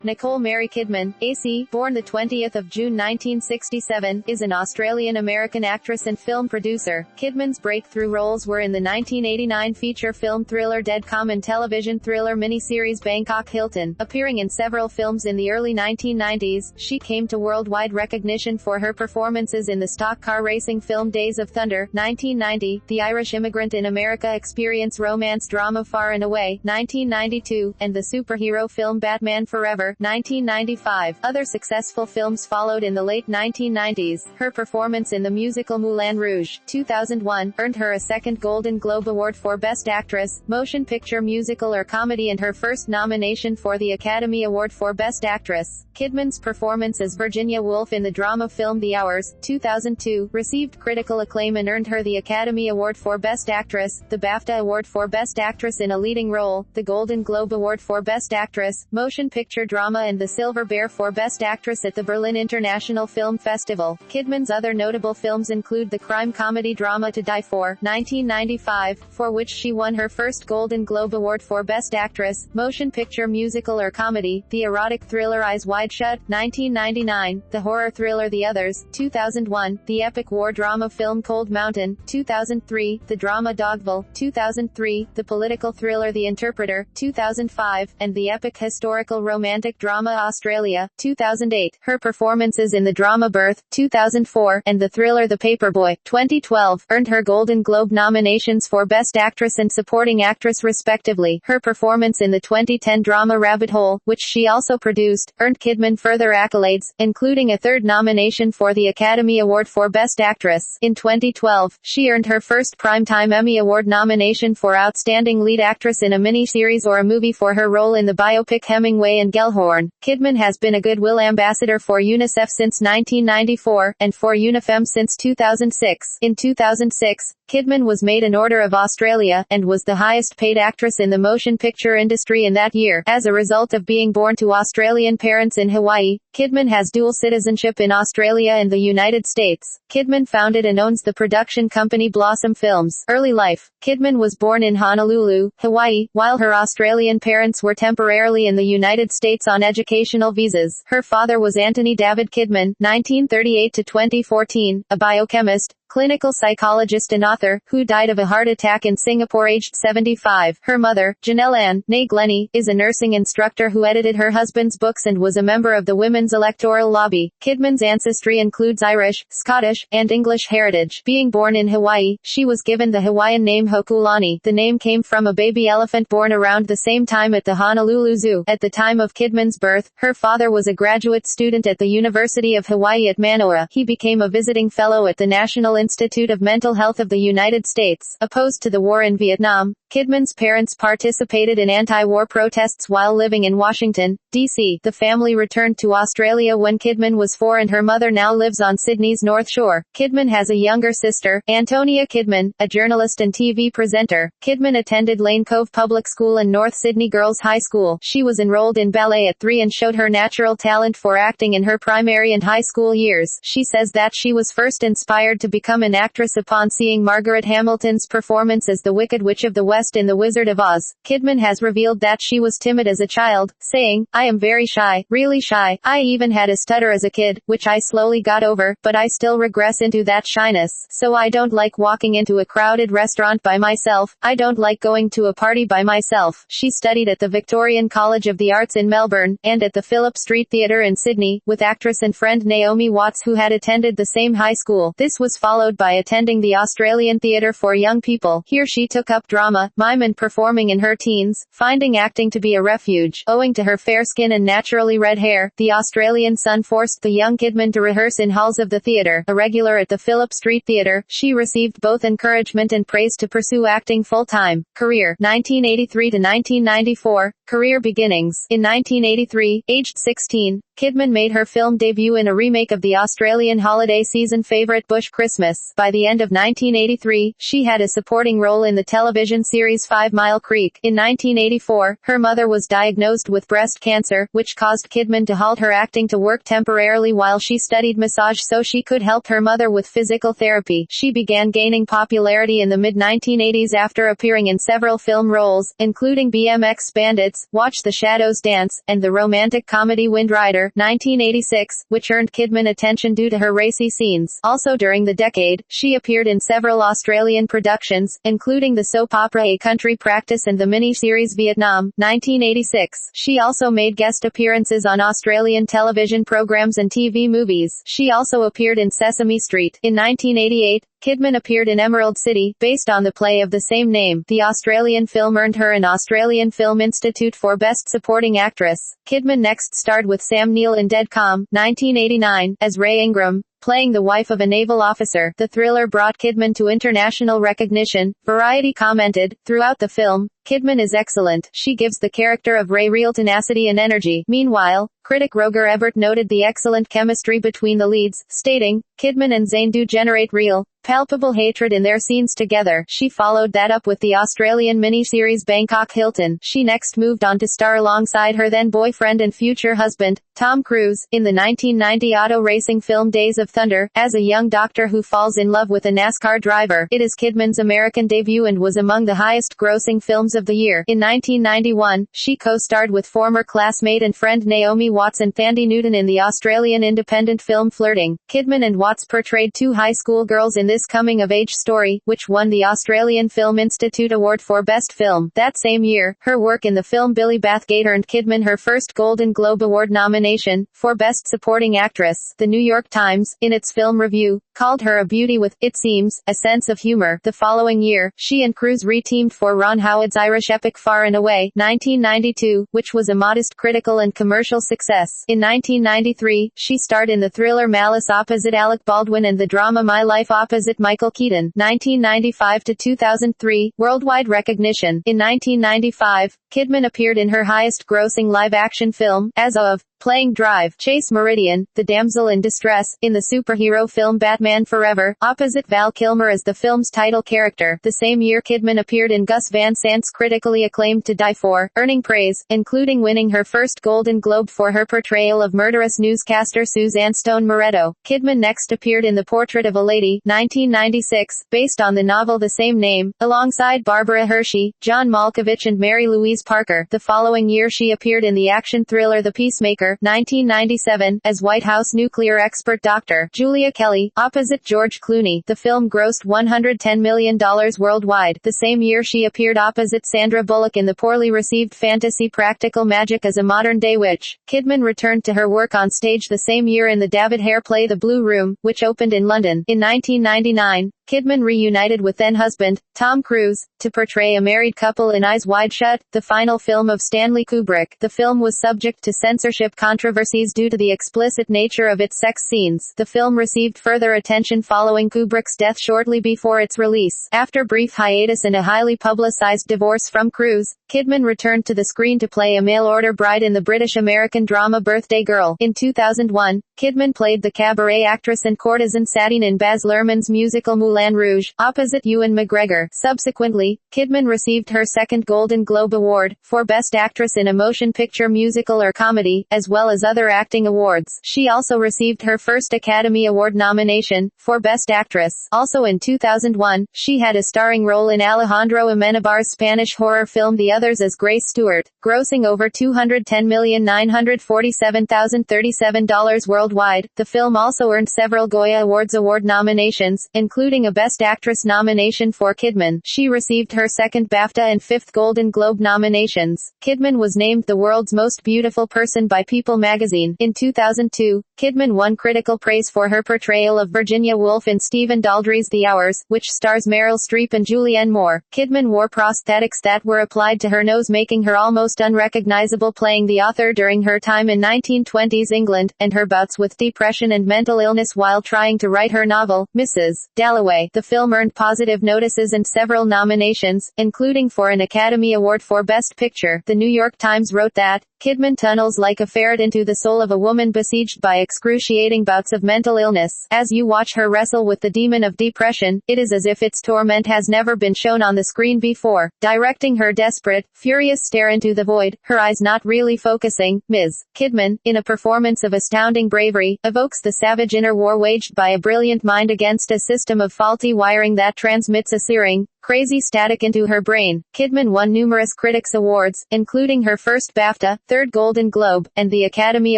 Nicole Mary Kidman, AC, born the 20th of June 1967, is an Australian-American actress and film producer. Kidman's breakthrough roles were in the 1989 feature film thriller Dead Calm and television thriller miniseries Bangkok Hilton. Appearing in several films in the early 1990s, she came to worldwide recognition for her performances in the stock car racing film Days of Thunder, 1990, The Irish Immigrant in America experience romance drama Far and Away, 1992, and the superhero film Batman Forever, 1995. Other successful films followed in the late 1990s. Her performance in the musical Moulin Rouge, 2001, earned her a second Golden Globe Award for Best Actress, Motion Picture Musical or Comedy and her first nomination for the Academy Award for Best Actress. Kidman's performance as Virginia Woolf in the drama film The Hours, 2002, received critical acclaim and earned her the Academy Award for Best Actress, the BAFTA Award for Best Actress in a Leading Role, the Golden Globe Award for Best Actress, Motion Picture Drama and the Silver Bear for Best Actress at the Berlin International Film Festival. Kidman's other notable films include the crime comedy drama To Die For, 1995, for which she won her first Golden Globe Award for Best Actress, Motion Picture Musical or Comedy, the erotic thriller Eyes Wide Shut, 1999, the horror thriller The Others, 2001, the epic war drama film Cold Mountain, 2003, the drama Dogville, 2003, the political thriller The Interpreter, 2005, and the epic historical romantic drama Australia, 2008. Her performances in the drama Birth, 2004, and the thriller The Paperboy, 2012, earned her Golden Globe nominations for Best Actress and Supporting Actress respectively. Her performance in the 2010 drama Rabbit Hole, which she also produced, earned Kidman further accolades, including a third nomination for the Academy Award for Best Actress. In 2012, she earned her first Primetime Emmy Award nomination for Outstanding Lead Actress in a miniseries or a movie for her role in the biopic Hemingway and Gellhorn. Kidman has been a Goodwill Ambassador for UNICEF since 1994, and for UNIFEM since 2006. In 2006, Kidman was made an Order of Australia, and was the highest paid actress in the motion picture industry in that year. As a result of being born to Australian parents in Hawaii, Kidman has dual citizenship in Australia and the United States. Kidman founded and owns the production company Blossom Films. Early life. Kidman was born in Honolulu, Hawaii, while her Australian parents were temporarily in the United States on educational visas. Her father was Anthony David Kidman, 1938 to 2014, a biochemist, clinical psychologist and author, who died of a heart attack in Singapore aged 75. Her mother, Janelle Ann, née Glennie, is a nursing instructor who edited her husband's books and was a member of the Women's Electoral Lobby. Kidman's ancestry includes Irish, Scottish, and English heritage. Being born in Hawaii, she was given the Hawaiian name Hokulani. The name came from a baby elephant born around the same time at the Honolulu Zoo. At the time of Kidman's birth, her father was a graduate student at the University of Hawaii at Manoa. He became a visiting fellow at the National Institute of Mental Health of the United States. Opposed to the war in Vietnam, Kidman's parents participated in anti-war protests while living in Washington, D.C. The family returned to Australia when Kidman was 4 and her mother now lives on Sydney's North Shore. Kidman has a younger sister, Antonia Kidman, a journalist and TV presenter. Kidman attended Lane Cove Public School and North Sydney Girls High School. She was enrolled in ballet at 3 and showed her natural talent for acting in her primary and high school years. She says that she was first inspired to become an actress upon seeing Margaret Hamilton's performance as the Wicked Witch of the West in The Wizard of Oz. Kidman has revealed that she was timid as a child, saying, "I am very shy, really shy. I even had a stutter as a kid, which I slowly got over, but I still regress into that shyness. So I don't like walking into a crowded restaurant by myself. I don't like going to a party by myself." She studied at the Victorian College of the Arts in Melbourne, and at the Phillip Street Theatre in Sydney, with actress and friend Naomi Watts who had attended the same high school. This was followed by attending the Australian Theatre for Young People. Here she took up drama, mime and performing in her teens, finding acting to be a refuge. Owing to her fair skin and naturally red hair, the Australian Sun forced the young Kidman to rehearse in halls of the theatre. A regular at the Phillip Street Theatre, she received both encouragement and praise to pursue acting full-time. Career, 1983 to 1994. Career beginnings. In 1983, aged 16, Kidman made her film debut in a remake of the Australian holiday season favourite Bush Christmas. By the end of 1983, she had a supporting role in the television series 5 Mile Creek. In 1984, her mother was diagnosed with breast cancer, which caused Kidman to halt her acting to work temporarily while she studied massage so she could help her mother with physical therapy. She began gaining popularity in the mid-1980s after appearing in several film roles, including BMX Bandits, Watch the Shadows Dance, and the romantic comedy Wind Rider, 1986, which earned Kidman attention due to her racy scenes. Also during the decade, she appeared in several Australian productions, including the soap opera A Country Practice and the mini-series Vietnam, 1986. She also made guest appearances on Australian television programs and TV movies. She also appeared in Sesame Street. In 1988, Kidman appeared in Emerald City, based on the play of the same name. The Australian film earned her an Australian Film Institute for Best Supporting Actress. Kidman next starred with Sam Neill in Dead Calm, 1989, as Ray Ingram, playing the wife of a naval officer. The thriller brought Kidman to international recognition. Variety commented, throughout the film, Kidman is excellent. She gives the character of Ray real tenacity and energy. Meanwhile, critic Roger Ebert noted the excellent chemistry between the leads, stating, Kidman and Zayn do generate real, palpable hatred in their scenes together. She followed that up with the Australian miniseries Bangkok Hilton. She next moved on to star alongside her then boyfriend and future husband, Tom Cruise, in the 1990 auto racing film Days of Thunder, as a young doctor who falls in love with a NASCAR driver. It is Kidman's American debut and was among the highest-grossing films of the year. In 1991, she co-starred with former classmate and friend Naomi Watts and Thandie Newton in the Australian independent film Flirting. Kidman and Watts portrayed two high school girls in this coming-of-age story, which won the Australian Film Institute Award for Best Film. That same year, her work in the film Billy Bathgate earned Kidman her first Golden Globe Award nomination, for Best Supporting Actress. The New York Times, in its film review, called her a beauty with, it seems, a sense of humor. The following year, she and Cruise re-teamed for Ron Howard's Irish epic Far and Away, 1992, which was a modest critical and commercial success. In 1993, she starred in the thriller Malice opposite Alec Baldwin and the drama My Life opposite Michael Keaton, 1995 to 2003, worldwide recognition. In 1995, Kidman appeared in her highest-grossing live-action film, as of, playing Drive, Chase Meridian, the damsel in distress, in the superhero film Batman Forever, opposite Val Kilmer as the film's title character. The same year Kidman appeared in Gus Van Sant's critically acclaimed To Die For, earning praise, including winning her first Golden Globe for her portrayal of murderous newscaster Suzanne Stone Moretto. Kidman next appeared in The Portrait of a Lady, 1996, based on the novel the same name, alongside Barbara Hershey, John Malkovich and Mary Louise Parker. The following year she appeared in the action thriller The Peacemaker, 1997, as White House nuclear expert Dr. Julia Kelly, opposite George Clooney. The film grossed $110 million worldwide. The same year she appeared opposite Sandra Bullock in the poorly received fantasy Practical Magic as a Modern-Day Witch. Kidman returned to her work on stage the same year in the David Hare play The Blue Room, which opened in London. In 1999, Kidman reunited with then-husband, Tom Cruise, to portray a married couple in Eyes Wide Shut, the final film of Stanley Kubrick. The film was subject to censorship controversies due to the explicit nature of its sex scenes. The film received further attention following Kubrick's death shortly before its release. After brief hiatus and a highly publicized divorce from Cruise, Kidman returned to the screen to play a mail-order bride in the British-American drama Birthday Girl. In 2001, Kidman played the cabaret actress and courtesan Satine in Baz Luhrmann's musical Moulin Rouge, opposite Ewan McGregor. Subsequently, Kidman received her second Golden Globe Award, for Best Actress in a Motion Picture Musical or Comedy, as well as other acting awards. She also received her first Academy Award nomination, for Best Actress. Also in 2001, she had a starring role in Alejandro Amenabar's Spanish horror film The Others as Grace Stewart, grossing over $210,947,037 worldwide. The film also earned several Goya Awards award nominations, including a Best Actress nomination for Kidman. She received her second BAFTA and fifth Golden Globe nominations. Kidman was named the world's most beautiful person by People magazine. In 2002, Kidman won critical praise for her portrayal of Virginia Woolf in Stephen Daldry's The Hours, which stars Meryl Streep and Julianne Moore. Kidman wore prosthetics that were applied to her nose, making her almost unrecognizable, playing the author during her time in 1920s England, and her bouts with depression and mental illness while trying to write her novel, Mrs. Dalloway. The film earned positive notices and several nominations, including for an Academy Award for Best Picture. The New York Times wrote that Kidman tunnels like a ferret into the soul of a woman besieged by excruciating bouts of mental illness. As you watch her wrestle with the demon of depression, it is as if its torment has never been shown on the screen before, directing her desperate, furious stare into the void, her eyes not really focusing. Ms. Kidman, in a performance of astounding bravery, evokes the savage inner war waged by a brilliant mind against a system of faulty wiring that transmits a searing, crazy static into her brain. Kidman won numerous critics' awards, including her first BAFTA, third Golden Globe, and the Academy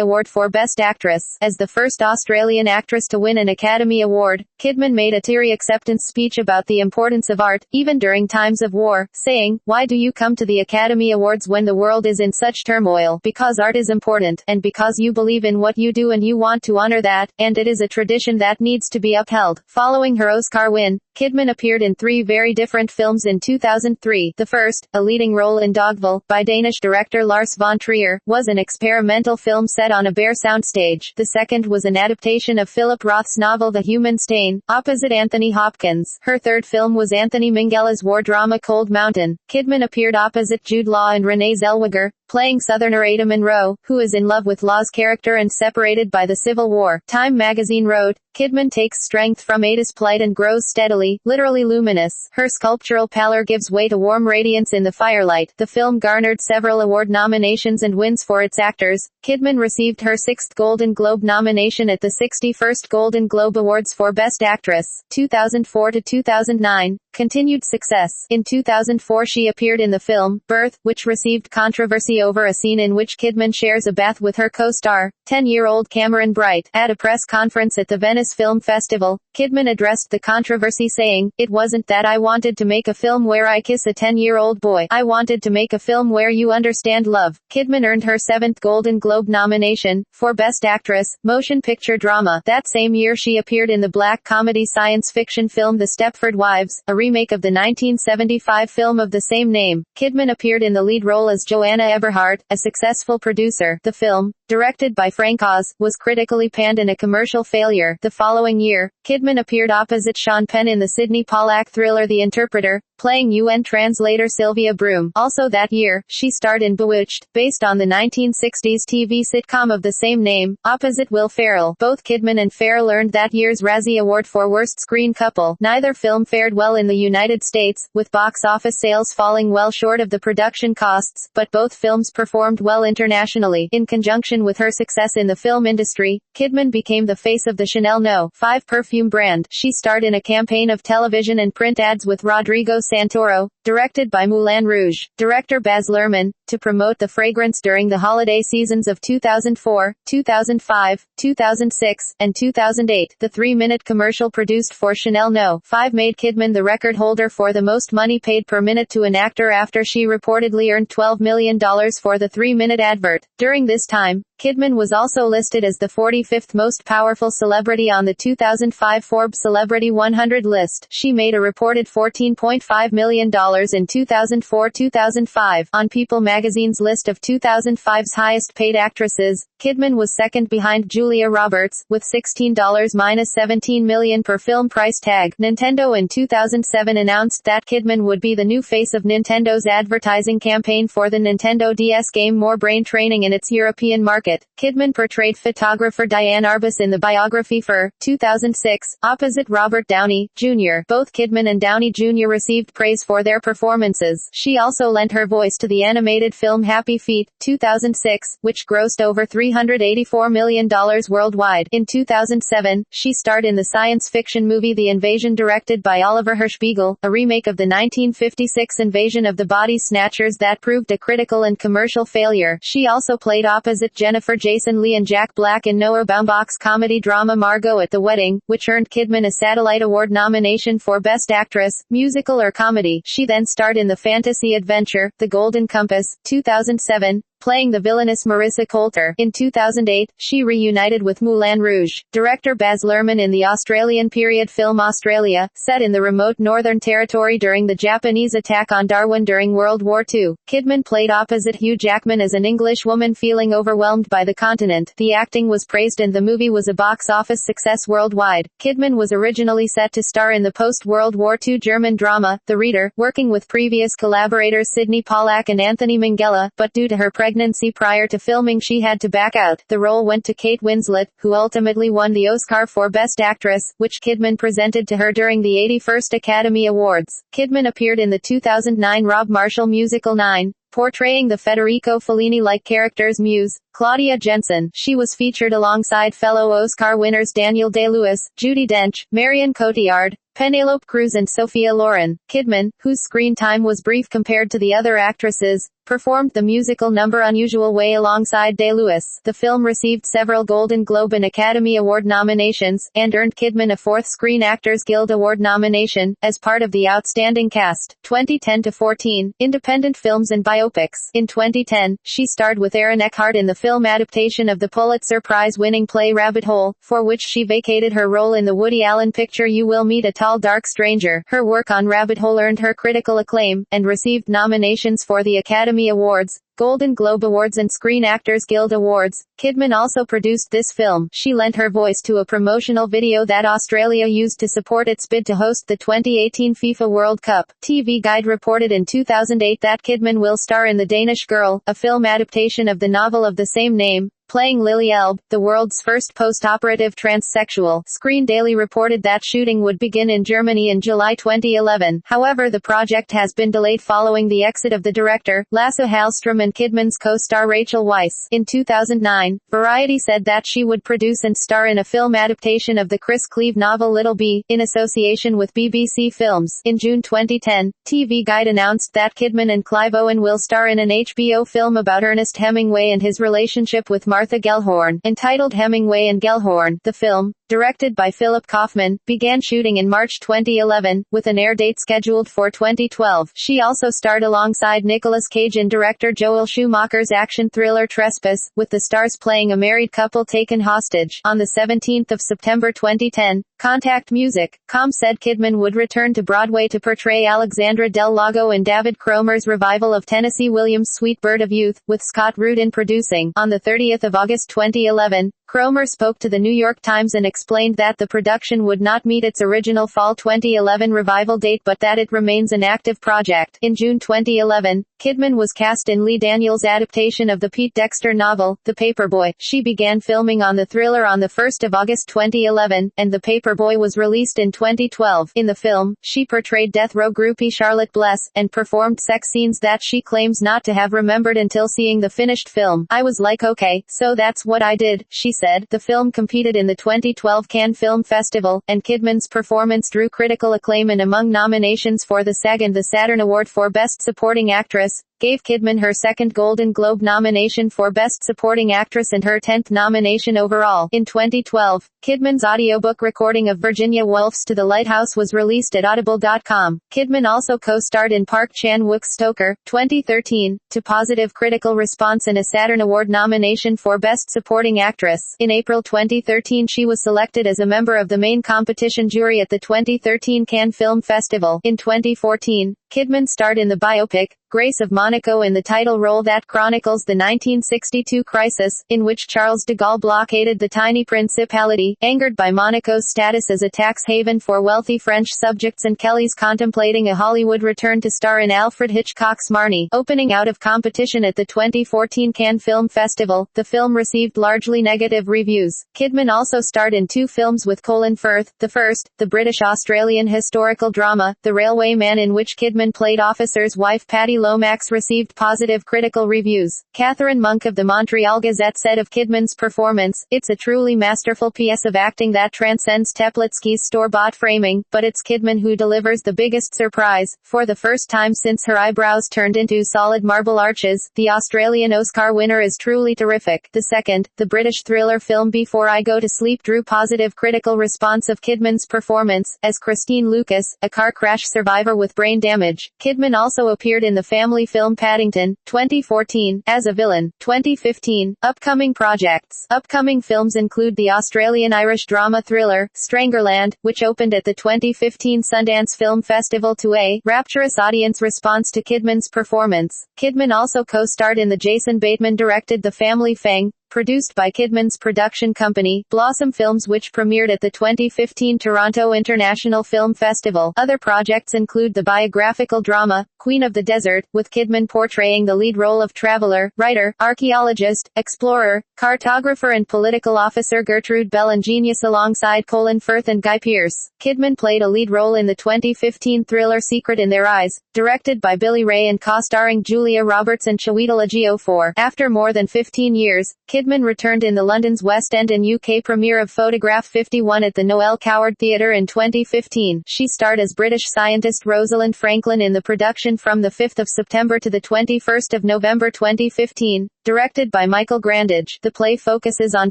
Award for Best Actress. As the first Australian actress to win an Academy Award, Kidman made a teary acceptance speech about the importance of art, even during times of war, saying, "Why do you come to the Academy Awards when the world is in such turmoil? Because art is important, and because you believe in what you do and you want to honor that, and it is a tradition that needs to be upheld." Following her Oscar win, Kidman appeared in 3 very different films in 2003. The first, a leading role in Dogville, by Danish director Lars von Trier, was an experimental film set on a bare soundstage. The second was an adaptation of Philip Roth's novel The Human Stain, opposite Anthony Hopkins. Her third film was Anthony Minghella's war drama Cold Mountain. Kidman appeared opposite Jude Law and Renee Zellweger, playing Southerner Ada Monroe, who is in love with Law's character and separated by the Civil War. Time magazine wrote, "Kidman takes strength from Ada's plight and grows steadily, literally luminous. Her sculptural pallor gives way to warm radiance in the firelight." The film garnered several award nominations and wins for its actors. Kidman received her 6th Golden Globe nomination at the 61st Golden Globe Awards for Best Actress, 2004 to 2009. Continued success. In 2004 she appeared in the film, Birth, which received controversy over a scene in which Kidman shares a bath with her co-star, 10-year-old Cameron Bright. At a press conference at the Venice Film Festival, Kidman addressed the controversy saying, "It wasn't that I wanted to make a film where I kiss a 10-year-old boy. I wanted to make a film where you understand love." Kidman earned her 7th Golden Globe nomination, for Best Actress, Motion Picture Drama. That same year she appeared in the black comedy science fiction film The Stepford Wives, a remake of the 1975 film of the same name. Kidman appeared in the lead role as Joanna Eberhardt, a successful producer. The film, directed by Frank Oz, was critically panned and a commercial failure. The following year, Kidman appeared opposite Sean Penn in the Sidney Pollack thriller The Interpreter, playing UN translator Sylvia Broom. Also that year, she starred in Bewitched, based on the 1960s TV sitcom of the same name, opposite Will Ferrell. Both Kidman and Ferrell earned that year's Razzie Award for Worst Screen Couple. Neither film fared well in the United States, with box office sales falling well short of the production costs, but both films performed well internationally. In conjunction with her success in the film industry, Kidman became the face of the Chanel No. 5 perfume brand. She starred in a campaign of television and print ads with Rodrigo Santoro, directed by Moulin Rouge director Baz Luhrmann, to promote the fragrance during the holiday seasons of 2004, 2005, 2006, and 2008. The 3-minute commercial produced for Chanel No. 5 made Kidman the record holder for the most money paid per minute to an actor after she reportedly earned $12 million for the 3-minute advert. During this time, Kidman was also listed as the 45th most powerful celebrity on the 2005 Forbes Celebrity 100 list. She made a reported $14.5 million in 2004-2005. On People magazine's list of 2005's highest-paid actresses, Kidman was second behind Julia Roberts, with $16-17 million per film price tag. Nintendo in 2007 announced that Kidman would be the new face of Nintendo's advertising campaign for the Nintendo DS game More Brain Training in its European market. Kidman portrayed photographer Diane Arbus in the biography for 2006, opposite Robert Downey, Jr. Both Kidman and Downey Jr. received praise for their performances. She also lent her voice to the animated film Happy Feet, 2006, which grossed over $384 million worldwide. In 2007, she starred in the science fiction movie The Invasion directed by Oliver Hirschbiegel, a remake of the 1956 Invasion of the Body Snatchers that proved a critical and commercial failure. She also played opposite Jennifer Jason Leigh and Jack Black in Noah Baumbach's comedy drama Margot at the Wedding, which earned Kidman a Satellite Award nomination for Best Actress, Musical or Comedy. She then starred in the fantasy adventure, The Golden Compass, 2007, playing the villainous Marissa Coulter. In 2008, she reunited with Moulin Rouge director Baz Luhrmann in the Australian period film Australia, set in the remote Northern Territory during the Japanese attack on Darwin during World War II. Kidman played opposite Hugh Jackman as an English woman feeling overwhelmed by the continent. The acting was praised and the movie was a box office success worldwide. Kidman was originally set to star in the post-World War II German drama, The Reader, working with previous collaborators Sidney Pollack and Anthony Minghella, but due to her pregnancy pregnancy prior to filming she had to back out. The role went to Kate Winslet, who ultimately won the Oscar for Best Actress, which Kidman presented to her during the 81st Academy Awards. Kidman appeared in the 2009 Rob Marshall musical 9, portraying the Federico Fellini-like character's muse, Claudia Jensen. She was featured alongside fellow Oscar winners Daniel Day-Lewis, Judi Dench, Marion Cotillard, Penélope Cruz and Sophia Loren. Kidman, whose screen time was brief compared to the other actresses, performed the musical number Unusual Way alongside Day-Lewis. The film received several Golden Globe and Academy Award nominations, and earned Kidman a 4th Screen Actors Guild Award nomination, as part of the Outstanding Cast. 2010-14, Independent Films and Biopics. In 2010, she starred with Aaron Eckhart in the film adaptation of the Pulitzer Prize-winning play Rabbit Hole, for which she vacated her role in the Woody Allen picture You Will Meet a Tall Dark Stranger. Her work on Rabbit Hole earned her critical acclaim, and received nominations for the Academy Awards, Golden Globe Awards and Screen Actors Guild Awards. Kidman also produced this film. She lent her voice to a promotional video that Australia used to support its bid to host the 2018 FIFA World Cup. TV Guide reported in 2008 that Kidman will star in The Danish Girl, a film adaptation of the novel of the same name, playing Lily Elbe, the world's first post-operative transsexual. Screen Daily reported that shooting would begin in Germany in July 2011. However, the project has been delayed following the exit of the director, Lasse Hallström, and Kidman's co-star Rachel Weisz. In 2009, Variety said that she would produce and star in a film adaptation of the Chris Cleave novel Little Bee, in association with BBC Films. In June 2010, TV Guide announced that Kidman and Clive Owen will star in an HBO film about Ernest Hemingway and his relationship with Martha Gellhorn, entitled Hemingway and Gellhorn. The film, directed by Philip Kaufman, began shooting in March 2011, with an air date scheduled for 2012. She also starred alongside Nicolas Cage in director Joel Schumacher's action thriller Trespass, with the stars playing a married couple taken hostage. On the 17th of September 2010, Contact Music.com said Kidman would return to Broadway to portray Alexandra Del Lago in David Cromer's revival of Tennessee Williams' Sweet Bird of Youth, with Scott Rudin producing. On the 30th of August 2011, Cromer spoke to the New York Times and explained that the production would not meet its original fall 2011 revival date but that it remains an active project. In June 2011, Kidman was cast in Lee Daniels' adaptation of the Pete Dexter novel, The Paperboy. She began filming on the thriller on the 1st of August 2011, and The Paperboy was released in 2012. In the film, she portrayed death row groupie Charlotte Bless, and performed sex scenes that she claims not to have remembered until seeing the finished film. I was like, okay, so that's what I did, she said. The film competed in the 2012 Cannes Film Festival, and Kidman's performance drew critical acclaim, and among nominations for the SAG and the Saturn Award for Best Supporting Actress, gave Kidman her 2nd Golden Globe nomination for Best Supporting Actress and her 10th nomination overall. In 2012, Kidman's audiobook recording of Virginia Woolf's To the Lighthouse was released at Audible.com. Kidman also co-starred in Park Chan-wook's Stoker, 2013, to positive critical response and a Saturn Award nomination for Best Supporting Actress. In April 2013 she was selected as a member of the main competition jury at the 2013 Cannes Film Festival. In 2014, Kidman starred in the biopic, Grace of Monaco, in the title role that chronicles the 1962 crisis, in which Charles de Gaulle blockaded the tiny principality, angered by Monaco's status as a tax haven for wealthy French subjects, and Kelly's contemplating a Hollywood return to star in Alfred Hitchcock's Marnie. Opening out of competition at the 2014 Cannes Film Festival, the film received largely negative reviews. Kidman also starred in 2 films with Colin Firth. The first, the British-Australian historical drama, The Railway Man, in which Kidman played officer's wife Patty Lomax, received positive critical reviews. Catherine Monk of the Montreal Gazette said of Kidman's performance, "It's a truly masterful piece of acting that transcends Teplitsky's store-bought framing, but it's Kidman who delivers the biggest surprise. For the first time since her eyebrows turned into solid marble arches, the Australian Oscar winner is truly terrific." The second, the British thriller film Before I Go to Sleep, drew positive critical response of Kidman's performance, as Christine Lucas, a car crash survivor with brain damage. Kidman also appeared in the family film Paddington, 2014, as a villain. 2015, upcoming projects. Upcoming films include the Australian-Irish drama thriller, Strangerland, which opened at the 2015 Sundance Film Festival to a rapturous audience response to Kidman's performance. Kidman also co-starred in the Jason Bateman-directed The Family Fang, produced by Kidman's production company, Blossom Films, which premiered at the 2015 Toronto International Film Festival. Other projects include the biographical drama, Queen of the Desert, with Kidman portraying the lead role of traveler, writer, archaeologist, explorer, cartographer and political officer Gertrude Bell and Genius alongside Colin Firth and Guy Pearce. Kidman played a lead role in the 2015 thriller Secret in Their Eyes, directed by Billy Ray and co-starring Julia Roberts and Chiwetel Ejiofor. After more than 15 years, Kidman returned in the London's West End and UK premiere of Photograph 51 at the Noel Coward Theatre in 2015. She starred as British scientist Rosalind Franklin in the production from the 5th of September to the 21st of November 2015. Directed by Michael Grandage, the play focuses on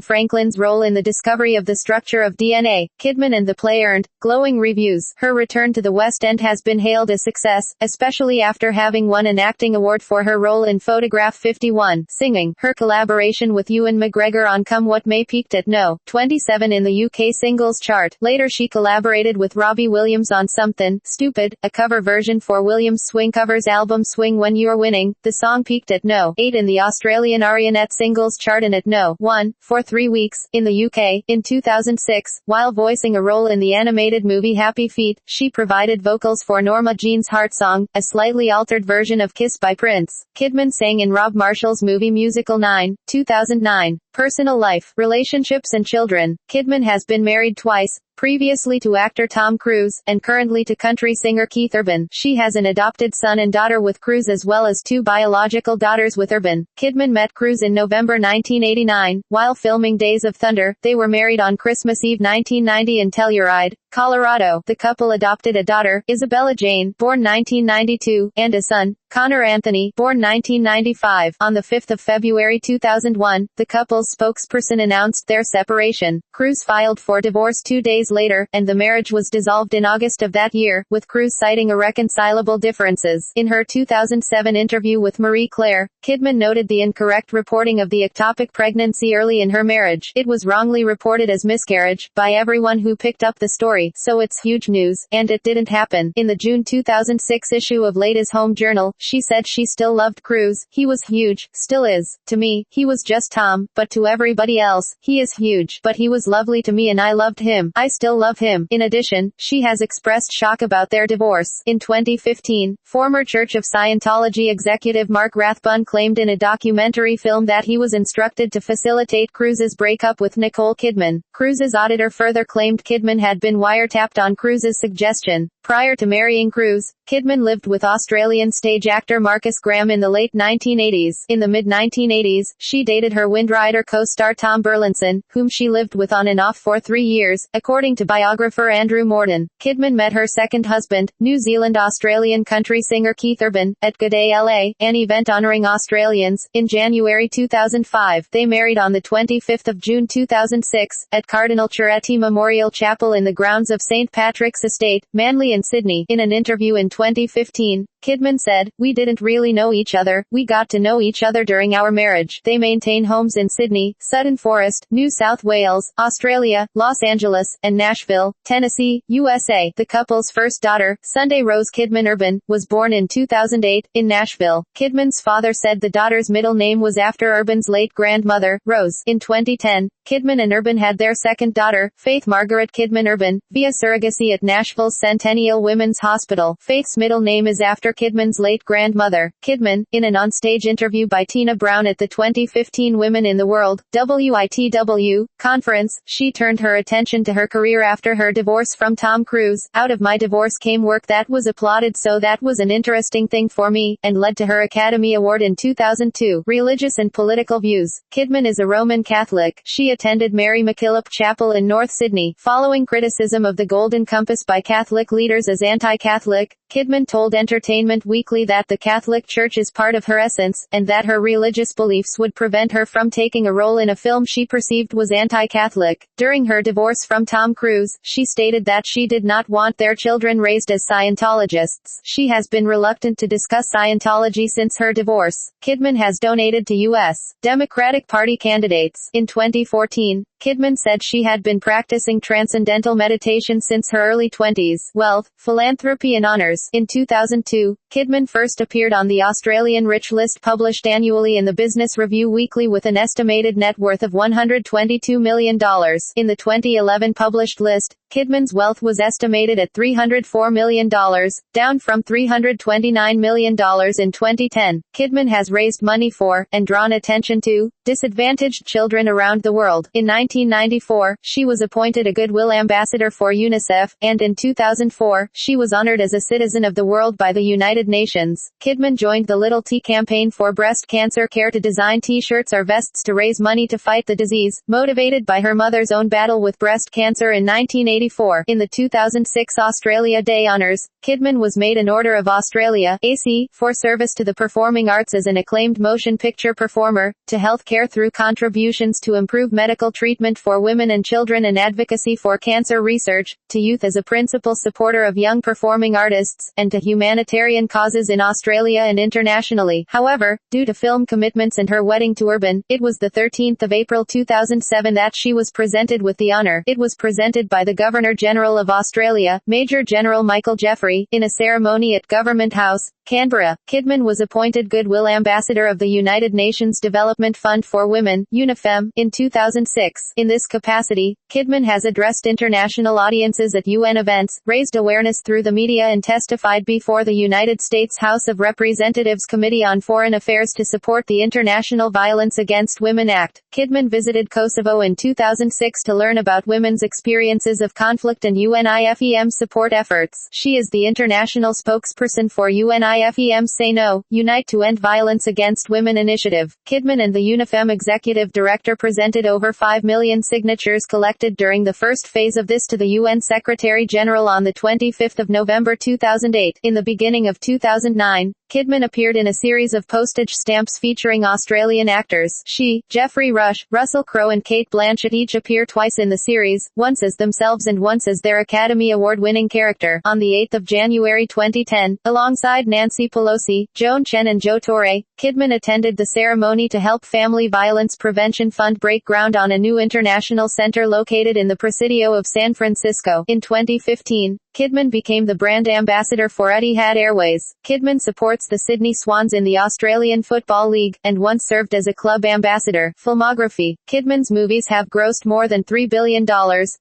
Franklin's role in the discovery of the structure of DNA. Kidman and the play earned glowing reviews. Her return to the West End has been hailed a success, especially after having won an acting award for her role in Photograph 51. Singing, her collaboration with Ewan McGregor on Come What May peaked at No. 27 in the UK singles chart. Later she collaborated with Robbie Williams on Something Stupid, a cover version for Williams' swing covers album Swing When You're Winning. The song peaked at No. 8 in the Australian Arianet singles chart and at No. 1 for 3 weeks in the UK. In 2006, while voicing a role in the animated movie Happy Feet, she provided vocals for Norma Jean's Heart Song, a slightly altered version of Kiss by Prince. Kidman sang in Rob Marshall's movie musical 9, 2009. Personal life, relationships and children. Kidman has been married twice, previously to actor Tom Cruise, and currently to country singer Keith Urban. She has an adopted son and daughter with Cruise as well as 2 biological daughters with Urban. Kidman met Cruise in November 1989, while filming Days of Thunder. They were married on Christmas Eve 1990 in Telluride, Colorado. The couple adopted a daughter, Isabella Jane, born 1992, and a son, Connor Anthony, born 1995. On the 5th of February 2001, the couple's spokesperson announced their separation. Cruise filed for divorce 2 days later, and the marriage was dissolved in August of that year, with Cruise citing irreconcilable differences. In her 2007 interview with Marie Claire, Kidman noted the incorrect reporting of the ectopic pregnancy early in her marriage. It was wrongly reported as miscarriage by everyone who picked up the story, so it's huge news, and it didn't happen. In the June 2006 issue of Ladies' Home Journal, she said she still loved Cruise. He was huge, still is. To me, he was just Tom, but to everybody else, he is huge. But he was lovely to me and I loved him. I still love him. In addition, she has expressed shock about their divorce. In 2015, former Church of Scientology executive Mark Rathbun claimed in a documentary film that he was instructed to facilitate Cruise's breakup with Nicole Kidman. Cruise's auditor further claimed Kidman had been wiretapped on Cruise's suggestion. Prior to marrying Cruise, Kidman lived with Australian stage actor Marcus Graham in the late 1980s. In the mid-1980s, she dated her Wind Rider co-star Tom Burlinson, whom she lived with on and off for 3 years, according to biographer Andrew Morden. Kidman met her second husband, New Zealand-Australian country singer Keith Urban, at Good Day LA, an event honoring Australians. In January 2005, they married on the 25th of June 2006, at Cardinal Chiretti Memorial Chapel in the grounds of St. Patrick's Estate, Manly in Sydney. In an interview in 2015, Kidman said, "We didn't really know each other, we got to know each other during our marriage." They maintain homes in Sydney, Sutton Forest, New South Wales, Australia, Los Angeles, and Nashville, Tennessee, USA. The couple's first daughter, Sunday Rose Kidman Urban, was born in 2008, in Nashville. Kidman's father said the daughter's middle name was after Urban's late grandmother, Rose. In 2010, Kidman and Urban had their second daughter, Faith Margaret Kidman Urban, via surrogacy at Nashville's Centennial Women's Hospital. Faith's middle name is after Kidman's late grandmother. Kidman, in an onstage interview by Tina Brown at the 2015 Women in the World, WITW, conference, she turned her attention to her career after her divorce from Tom Cruise. "Out of my divorce came work that was applauded, so that was an interesting thing for me, and led to her Academy Award in 2002. Religious and political views. Kidman is a Roman Catholic. She attended Mary MacKillop Chapel in North Sydney. Following criticism of the Golden Compass by Catholic leaders as anti-Catholic, Kidman told Entertainment Weekly that the Catholic Church is part of her essence, and that her religious beliefs would prevent her from taking a role in a film she perceived was anti-Catholic. During her divorce from Tom Cruise, she stated that she did not want their children raised as Scientologists. She has been reluctant to discuss Scientology since her divorce. Kidman has donated to U.S. Democratic Party candidates. In 2014, Kidman said she had been practicing transcendental meditation since her early 20s. Wealth, Philanthropy and Honors. In 2002, Kidman first appeared on the Australian Rich List published annually in the Business Review Weekly with an estimated net worth of $122 million. In the 2011 published list, Kidman's wealth was estimated at $304 million, down from $329 million in 2010. Kidman has raised money for, and drawn attention to, disadvantaged children around the world. In 1994, she was appointed a Goodwill Ambassador for UNICEF, and in 2004, she was honored as a Citizen of the World by the United Nations. Kidman joined the Little T campaign for breast cancer care to design t-shirts or vests to raise money to fight the disease, motivated by her mother's own battle with breast cancer in 1984. In the 2006 Australia Day Honours, Kidman was made an Order of Australia (AC) for service to the performing arts as an acclaimed motion picture performer, to healthcare through contributions to improve medical treatment for women and children and advocacy for cancer research, to youth as a principal supporter of young performing artists, and to humanitarian causes in Australia and internationally. However, due to film commitments and her wedding to Urban, it was the 13th of April 2007 that she was presented with the honour. It was presented by the Governor-General of Australia, Major General Michael Jeffrey, in a ceremony at Government House, Canberra. Kidman was appointed Goodwill Ambassador of the United Nations Development Fund for Women, UNIFEM, in 2006. In this capacity, Kidman has addressed international audiences at UN events, raised awareness through the media and testified before the United States House of Representatives Committee on Foreign Affairs to support the International Violence Against Women Act. Kidman visited Kosovo in 2006 to learn about women's experiences of conflict and UNIFEM support efforts. She is the international spokesperson for UNIFEM Say No, Unite to End Violence Against Women initiative. Kidman and the UNIFEM executive director presented over 5 million signatures collected during the first phase of this to the UN Secretary-General on the 25th of November 2008. In the beginning of 2009, Kidman appeared in a series of postage stamps featuring Australian actors. She, Geoffrey Rush, Russell Crowe and Cate Blanchett each appear twice in the series, once as themselves and once as their Academy Award-winning character. On the 8th of January 2010, alongside Nancy Pelosi, Joan Chen and Joe Torre, Kidman attended the ceremony to help Family Violence Prevention Fund break ground on a new international center located in the Presidio of San Francisco. In 2015, Kidman became the brand ambassador for Etihad Airways. Kidman supports the Sydney Swans in the Australian Football League, and once served as a club ambassador. Filmography. Kidman's movies have grossed more than $3 billion,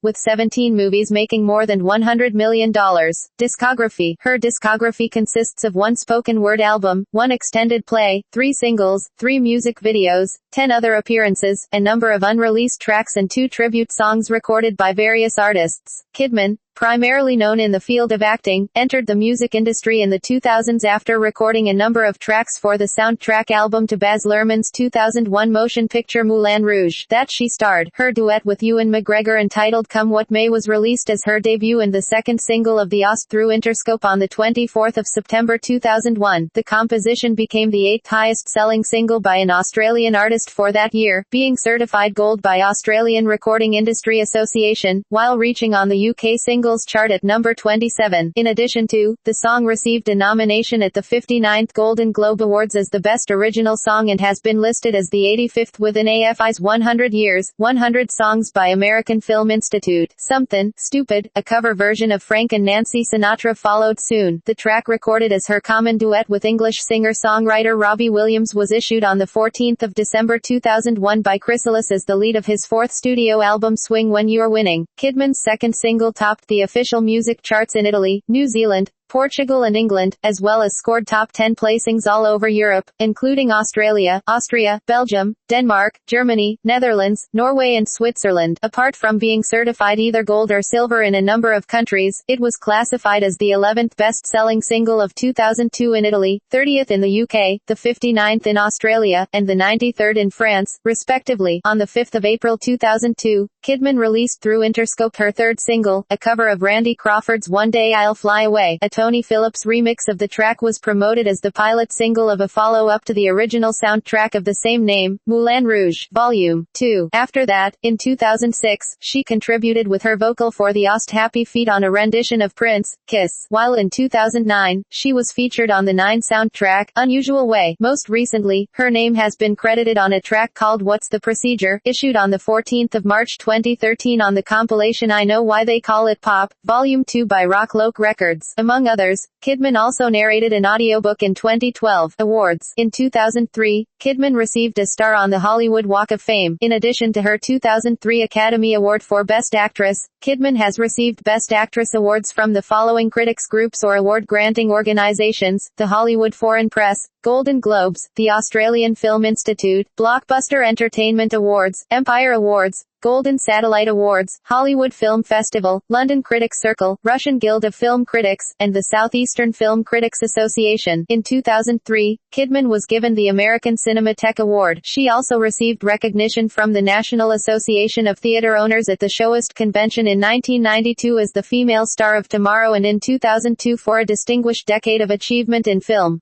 with 17 movies making more than $100 million. Discography. Her discography consists of one spoken word album, one extended play, 3 singles, 3 music videos, 10 other appearances, a number of unreleased tracks and 2 tribute songs recorded by various artists. Kidman, primarily known in the field of acting, entered the music industry in the 2000s after recording a number of tracks for the soundtrack album to Baz Luhrmann's 2001 motion picture Moulin Rouge, that she starred. Her duet with Ewan McGregor entitled Come What May was released as her debut and the second single of the Ost through Interscope on the 24th of September 2001. The composition became the 8th highest-selling single by an Australian artist for that year, being certified gold by Australian Recording Industry Association, while reaching on the UK singles chart at number 27. In addition to, the song received a nomination at the 59th Golden Globe Awards as the Best Original Song and has been listed as the 85th within AFI's 100 Years, 100 Songs by American Film Institute. Something Stupid, a cover version of Frank and Nancy Sinatra, followed soon. The track, recorded as her common duet with English singer-songwriter Robbie Williams, was issued on the 14th of December 2001 by Chrysalis as the lead of his 4th studio album Swing When You're Winning. Kidman's second single topped the official music charts in Italy, New Zealand, Portugal and England, as well as scored top 10 placings all over Europe, including Australia, Austria, Belgium, Denmark, Germany, Netherlands, Norway and Switzerland. Apart from being certified either gold or silver in a number of countries, it was classified as the 11th best-selling single of 2002 in Italy, 30th in the UK, the 59th in Australia, and the 93rd in France, respectively. On the 5th of April 2002, Kidman released through Interscope her third single, a cover of Randy Crawford's One Day I'll Fly Away. A Tony Phillips remix of the track was promoted as the pilot single of a follow-up to the original soundtrack of the same name, Moulin Rouge, Volume 2. After that, in 2006, she contributed with her vocal for the Ost Happy Feet on a rendition of Prince, Kiss, while in 2009, she was featured on the 9 soundtrack, Unusual Way. Most recently, her name has been credited on a track called What's the Procedure, issued on the 14th of March 20 2013 on the compilation I Know Why They Call It Pop, Volume 2 by Rock Loke Records. Among others, Kidman also narrated an audiobook in 2012. Awards. In 2003, Kidman received a star on the Hollywood Walk of Fame. In addition to her 2003 Academy Award for Best Actress, Kidman has received Best Actress awards from the following critics groups or award-granting organizations: the Hollywood Foreign Press, Golden Globes, the Australian Film Institute, Blockbuster Entertainment Awards, Empire Awards, Golden Satellite Awards, Hollywood Film Festival, London Critics Circle, Russian Guild of Film Critics, and the Southeastern Film Critics Association. In 2003, Kidman was given the American Cinematheque Award. She also received recognition from the National Association of Theater Owners at the Showist Convention in 1992 as the Female Star of Tomorrow and in 2002 for a Distinguished Decade of Achievement in Film.